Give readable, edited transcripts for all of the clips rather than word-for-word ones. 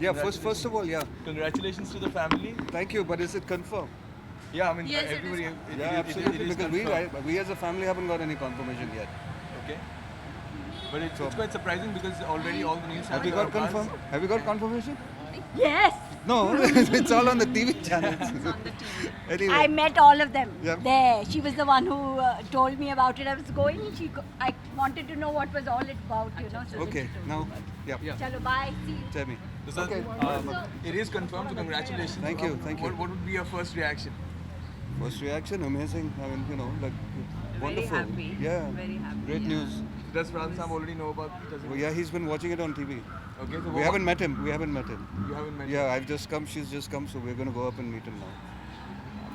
Yeah, first of all, yeah. Congratulations to the family. Thank you, but is it confirmed? Yeah, I mean, Yes, it is. everybody. Yeah, absolutely. It is Because confirmed. we as a family haven't got any confirmation yet. Okay. But it's, So- it's quite surprising because already all the news Have you got confirm? Have you got confirmation? Yes, No, it's all on the TV channels. it's on the TV. Anyway, I met all of them Yeah. there. She was the one who told me about it. I was going. I wanted to know what was all it about, you know. So then okay, she told now, me. yeah, Chalo, bye. See you. tell me. So, Okay. it is confirmed. So congratulations. Thank you, thank you. What would be your first reaction? First reaction, amazing. I mean, like, wonderful. happy. Yeah, Very happy, great yeah. news. Does Pran Saab already know about it? Well, yeah, he's been watching it on TV. Okay. So We haven't met him. We haven't met him. You haven't met. Yeah, I've just come. She's just come, so we're going to go up and meet him now.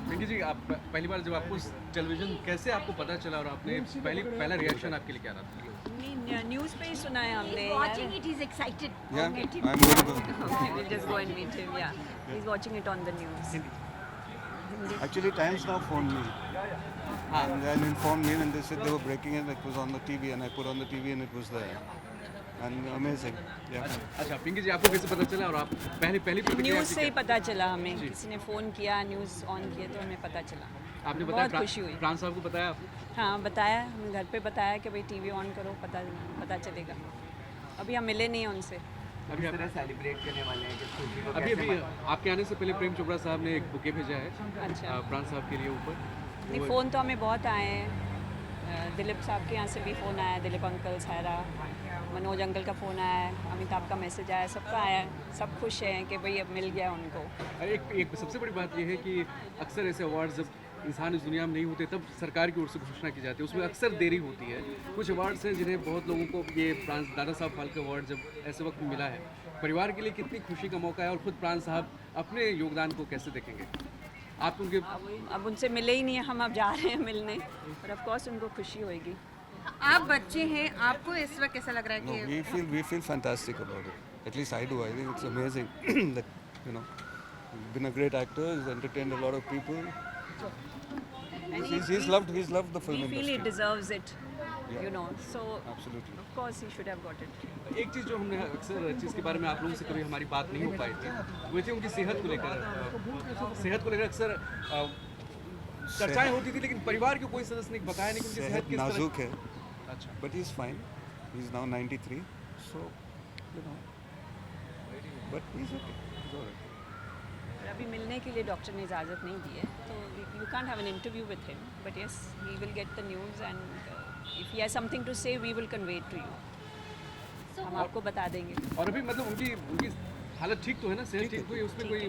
Pinky जी, आप पहली बार जब आपको television कैसे आपको पता चला और आपने पहला रिएक्शन आपके लिए क्या रहा था? न्यूज़ पे ही सुना है हमने He's watching it. He's excited. Go Yeah, meet him. I'm going to go. Okay, we'll just go and meet him. Yeah, he's watching it on the news. Actually, Times Now phoned me and then informed me, and they said they were breaking it. It was on the TV, and I put on the TV, and it was there. And amazing. Yeah. अच्छा, पिंकी जी, आपको कैसे पता चला और आप पहली प्रतिक्रिया news आपकी से ही क्या? पता चला हमें, किसी ने फ़ोन किया, न्यूज़ ऑन किया तो हमें पता चला। आपने बहुत बताया खुशी हुई। प्राण साहब को बताया? हाँ, बताया, हमें घर पे बताया कि भाई टीवी ऑन करो, पता चलेगा। अभी हम मिले नहीं हैं उनसे। अभी आप सेलिब्रेट करने वाले हैं कि खुशी को अभी आपके आने से पहले प्रेम चोपड़ा साहब ने एक बुके भेजा है अच्छा। प्राण साहब के लिए ऊपर। नहीं, फ़ोन तो हमें बहुत आए हैं। दिलीप साहब के यहाँ से भी फ़ोन आया, दिलीप अंकल, सायरा, मनोज अंकल का फ़ोन आया है, अमिताभ का मैसेज आया, सबका आया है। सब खुश हैं कि भाई अब मिल गया उनको। एक सबसे बड़ी बात यह है कि अक्सर ऐसे अवार्ड्स जब इंसान इस दुनिया में नहीं होते तब सरकार की ओर से घोषणा की जाती है, उसमें अक्सर देरी होती है। कुछ अवार्ड्स हैं जिन्हें बहुत लोगों को ये दादा साहब फाल्के अवार्ड जब ऐसे वक्त में मिला है, परिवार के लिए कितनी खुशी का मौका है और खुद प्राण साहब अपने योगदान को कैसे देखेंगे आप? उनके अब उनसे मिले ही नहीं है, हम अब जा रहे हैं मिलने और ऑफ कोर्स उनको खुशी होएगी। आप बच्चे हैं, आपको इस वक्त कैसा लग रहा है No, कि we feel fantastic about it. At least I do. I think it's amazing that he's been a great actor. He's entertained a lot of people. He's loved the film We feel he industry. deserves it, Yeah. you know. So Absolutely. of course he should have got it. एक चीज़ जो हमने अक्सर जिसके बारे में आप लोगों से कभी हमारी बात नहीं हो पाई थी वो थी उनकी सेहत को लेकर अक्सर चर्चाएं होती थी, लेकिन परिवार के कोई सदस्य ने बताया नहीं कि उनकी सेहत सेहत किस नाजुक है, तरह। अच्छा, but he's fine. He's now 93, so but he's okay. He's all right. और अभी मिलने के लिए डॉक्टर ने इजाज़त नहीं दी है, तो you can't have an interview with him, but yes he will get the news and if he has something to say we will convey it to you. हम आपको बता देंगे। और अभी मतलब उनकी हालत ठीक तो है ना, सेहत ठीक हुई, उसमें कोई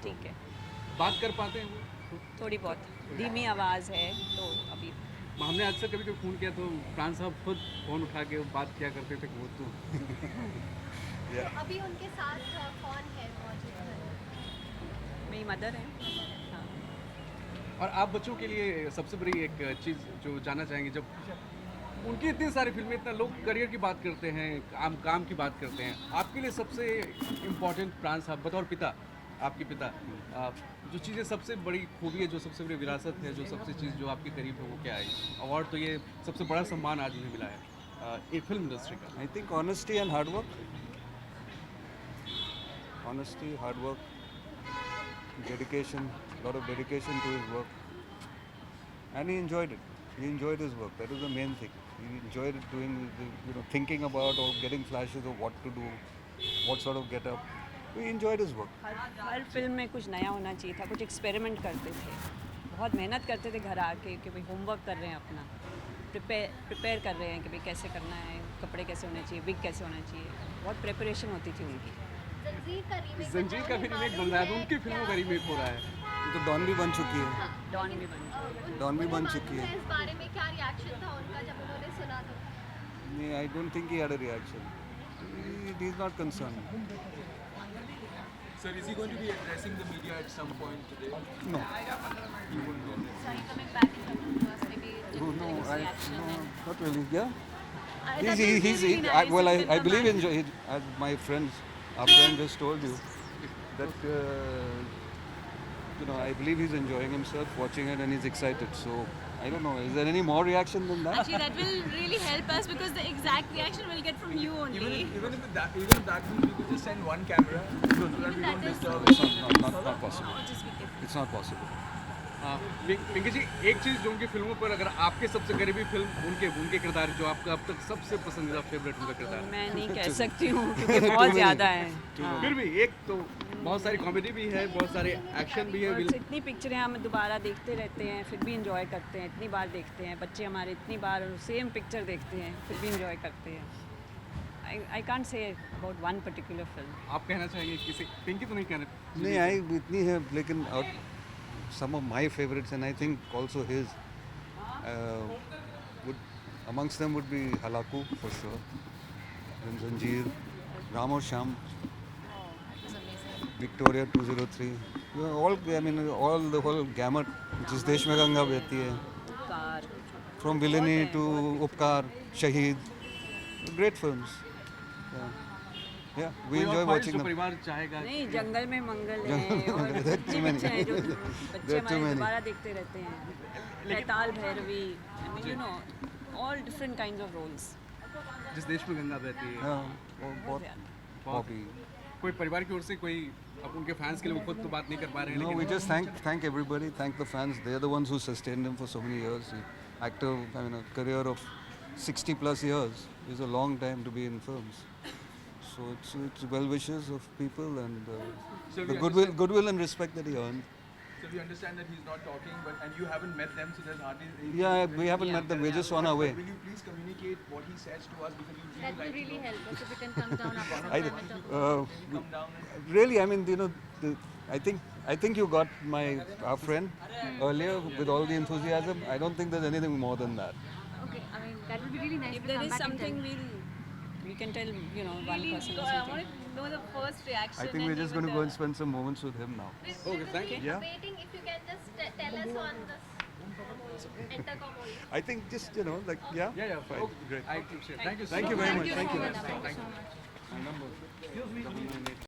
ठीक है, बात कर पाते हैं वो? थोड़ी बहुत धीमी आवाज़ है तो अभी। हमने अक्सर कभी फ़ोन किया तो प्राण साहब खुद फ़ोन उठा के बात किया करते थे। वो तो अभी उनके साथ कौन है मौजूद है? मेरी मदर है। हाँ, और आप बच्चों के लिए सबसे बड़ी एक चीज़ जो जानना चाहेंगे, जब उनकी इतनी सारी फिल्में, इतना लोग करियर की बात करते हैं, काम की बात करते हैं, आपके लिए सबसे इम्पोर्टेंट प्राण साहब बतौर पिता, आपके पिता, जो चीज़ें सबसे बड़ी खूबी है, जो सबसे बड़ी विरासत है, जो सबसे चीज़ जो आपके करीब है वो क्या है? अवार्ड तो ये सबसे बड़ा सम्मान आज उन्हें मिला है एक फिल्म इंडस्ट्री का। I think honesty and hard work. Honesty, hard work, dedication, lot of dedication to his work. And he enjoyed it. He enjoyed his work. That was the main thing. He enjoyed it doing, thinking about or getting flashes of what to do, what sort of get up. He enjoyed his work. Her film में कुछ नया होना चाहिए था, कुछ experiment करते थे, बहुत मेहनत करते थे घर आके कि भाई होमवर्क कर रहे हैं अपना, प्रिपेयर कर रहे हैं कि भाई कैसे करना है, कपड़े कैसे होने चाहिए, विग कैसे होना चाहिए, बहुत प्रिपरेशन होती थी उनकी। जंजीर का भी रीमेक बन रहा है, तो उनकी फिल्मों का रीमेक हो रहा है। ये तो डॉन भी बन चुकी है। डॉन भी बन गई। डॉन भी बन चुकी है। इस बारे में क्या रिएक्शन था उनका जब उन्होंने सुना था? I don't think he had a reaction. He's not concerned. Sir, is he going to be addressing the media at some point today? No. He won't go there. Sorry, coming back in the first, maybe No, his reaction no, and- not really. Yeah. That He's, is he's, really he, nice well, of him I to believe manage. as my friends, our friend just told you, that I believe he's enjoying himself watching it and he's excited. So I don't know. Is there any more reaction than that? Actually, that will really help us because the exact reaction we'll get from you only. Even if that means we could just send one camera so that we don't disturb. It's not possible. Just be careful. It's not possible. Pinky जी, एक चीज़ जो उनकी फिल्मों पर अगर आपके सबसे करीबी film उनके किरदार जो आपका अब तक सबसे पसंदीदा फेवरेट उनका किरदार है। मैं नहीं कह सकती हूँ क्योंकि बहुत ज़्यादा है। हाँ। फिर भी एक तो बहुत सारी कॉमेडी भी है, बहुत सारे एक्शन भी है। और इतनी पिक्चरें हम दोबारा देखते रहते हैं, फिर भी इंजॉय करते हैं, इतनी बार देखते हैं, बच्चे हमारे इतनी बार सेम पिक्चर देखते हैं, फिर भी इंजॉय करते हैं। I can't say about one particular film. आप कहना चाहेंगे किसी, पिंकी तो नहीं कहना? नहीं, आई इतनी है लेकिन some of my favorites and I think also his amongst them would be Halaku for sure, then Zanjeer, Ram aur Shyam, Victoria 203. All the whole gamut जिस देश में गंगा बहती है, उपकार, from Villainy to Upkar, Shaheed, great films. Yeah, we enjoy watching them. परिवार चाहेगा नहीं, जंगल में मंगल है और अच्छी पिक्चर है जो बच्चे हमारे दोबारा देखते रहते हैं। बैताल Bhairavi, all different kinds of roles. जिस देश में गंगा बहती है। हाँ, बहुत Bobby. कोई परिवार की ओर से कोई अब उनके फैंस के लिए वो खुद तो बात नहीं कर पा रहे हैं। No, we just thank everybody, thank the fans. They're the ones who sustained him for so many years. Actor, a career of 60 plus years is a long time to be in films. So it's well wishes of people and So the we goodwill and respect that he earned. So we understand that he's not talking, and you haven't met them, so there's hardly. Yeah, we haven't met them. We're just on our way. Will you please communicate what he says to us because we That will really help us if you can come down after some I, time and talk. come down and really, I think you got our friend earlier with all the enthusiasm. I don't think there's anything more than that. Okay, I mean, that would be really nice If to there come is back and something tell. we can tell, one Really, person or I something. want to know the first reaction. I think we're just going to go and spend some moments with him now. Okay, thank you. Yeah. Waiting, if you can just tell us on this intercom only. I think just yeah. Yeah, fine. okay, Great. I appreciate. Thank you. Thank you very much. Thank you. Thank you so much. My number.